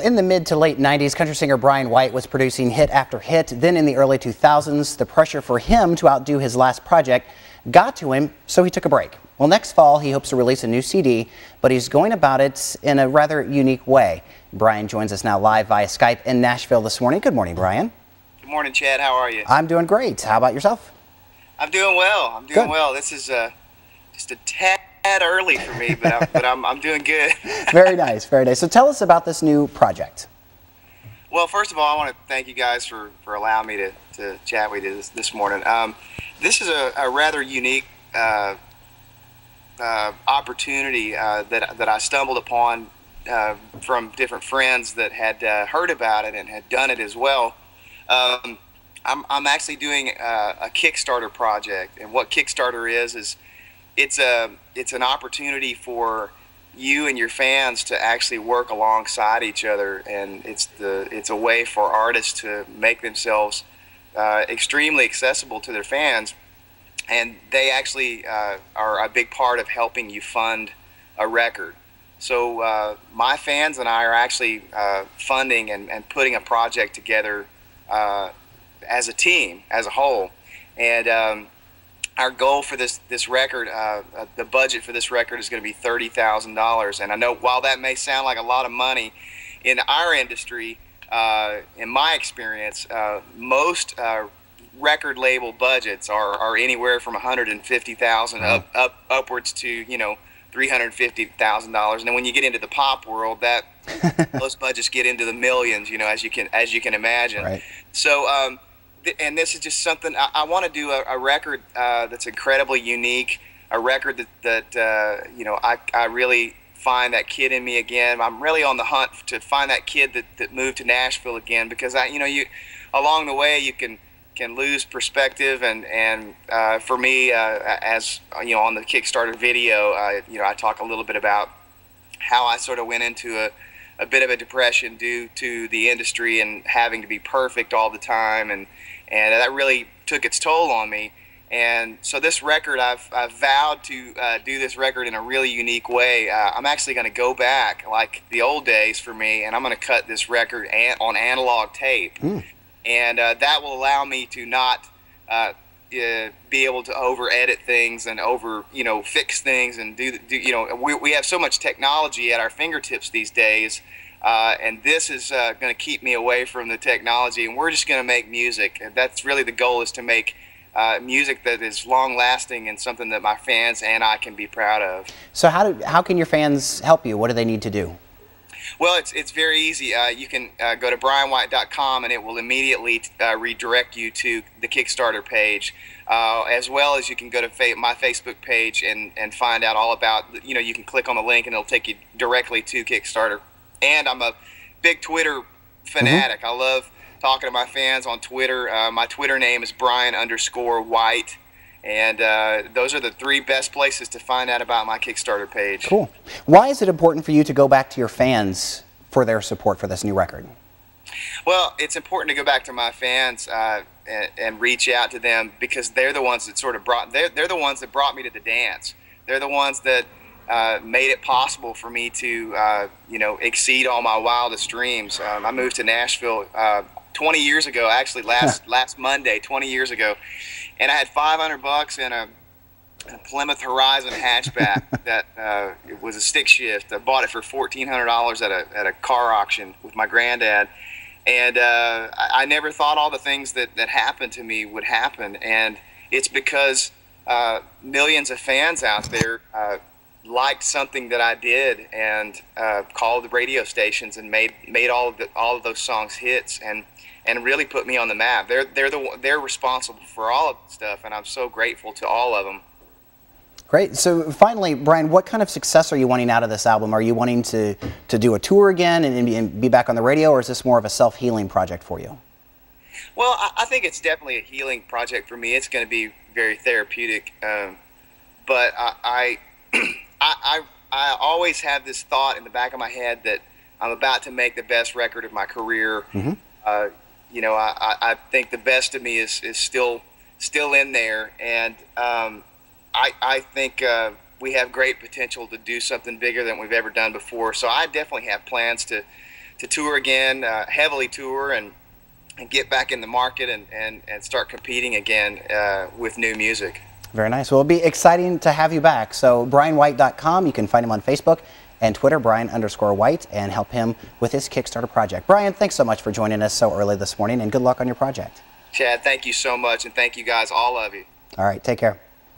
Well, in the mid to late 90s, country singer Bryan White was producing hit after hit. Then in the early 2000s, the pressure for him to outdo his last project got to him, so he took a break. Well, next fall, he hopes to release a new CD, but he's going about it in a rather unique way. Bryan joins us now live via Skype in Nashville this morning. Good morning, Bryan. Good morning, Chad. How are you? I'm doing great. How about yourself? I'm doing well. I'm doing well. This is just a tad early for me, but I'm doing good. Very nice, very nice. So tell us about this new project. Well, first of all, I want to thank you guys for allowing me to chat with you this morning. This is a rather unique opportunity that I stumbled upon from different friends that had heard about it and had done it as well. I'm actually doing a Kickstarter project, and what Kickstarter is it's an opportunity for you and your fans to actually work alongside each other, and it's a way for artists to make themselves extremely accessible to their fans, and they actually are a big part of helping you fund a record. So my fans and I are actually funding and putting a project together as a team, as a whole, and our goal for this record, the budget for this record is going to be $30,000. And I know while that may sound like a lot of money, in our industry, in my experience, most record label budgets are anywhere from $150,000 upwards to $350,000. And then when you get into the pop world, that those budgets get into the millions, as you can imagine. Right. So. And this is just something I want to do a record that's incredibly unique, a record that I really find that kid in me again. I'm really on the hunt to find that kid that moved to Nashville again, because you along the way you can lose perspective, and for me, as on the Kickstarter video, I talk a little bit about how I sort of went into a bit of a depression due to the industry and having to be perfect all the time, and that really took its toll on me. And so this record, I've vowed to do this record in a really unique way. I'm actually going to go back like the old days for me, and I'm going to cut this record on analog tape. And that will allow me to not be able to over edit things and over fix things and we have so much technology at our fingertips these days. And this is going to keep me away from the technology, and we're just going to make music. And that's really the goal, is to make music that is long-lasting and something that my fans and I can be proud of. So how can your fans help you? What do they need to do? Well, it's very easy. You can go to bryanwhite.com, and it will immediately redirect you to the Kickstarter page, as well as you can go to my Facebook page and find out all about, you can click on the link and it'll take you directly to Kickstarter. And I'm a big Twitter fanatic. I love talking to my fans on Twitter. My Twitter name is Bryan_White. And those are the 3 best places to find out about my Kickstarter page. Cool. Why is it important for you to go back to your fans for their support for this new record? Well, it's important to go back to my fans and reach out to them, because they're the ones that sort of they're the ones that brought me to the dance. They're the ones that made it possible for me to, exceed all my wildest dreams. I moved to Nashville 20 years ago, actually last Monday, 20 years ago, and I had $500 in a Plymouth Horizon hatchback that it was a stick shift. I bought it for $1,400 at a car auction with my granddad, and I never thought all the things that happened to me would happen, and it's because millions of fans out there liked something that I did, and called the radio stations and made all of those songs hits, and really put me on the map. They're responsible for all of the stuff, and I'm so grateful to all of them. Great. So finally, Bryan, what kind of success are you wanting out of this album? Are you wanting to do a tour again and be back on the radio, or is this more of a self-healing project for you? Well, I think it's definitely a healing project for me. It's going to be very therapeutic, but I always have this thought in the back of my head that I'm about to make the best record of my career. I think the best of me is still in there, and I think we have great potential to do something bigger than we've ever done before. So I definitely have plans to tour again, heavily tour, and get back in the market and start competing again with new music. Very nice. Well, it'll be exciting to have you back. So BryanWhite.com, you can find him on Facebook and Twitter, Bryan_White, and help him with his Kickstarter project. Bryan, thanks so much for joining us so early this morning, and good luck on your project. Chad, thank you so much, and thank you guys, all of you. All right, take care.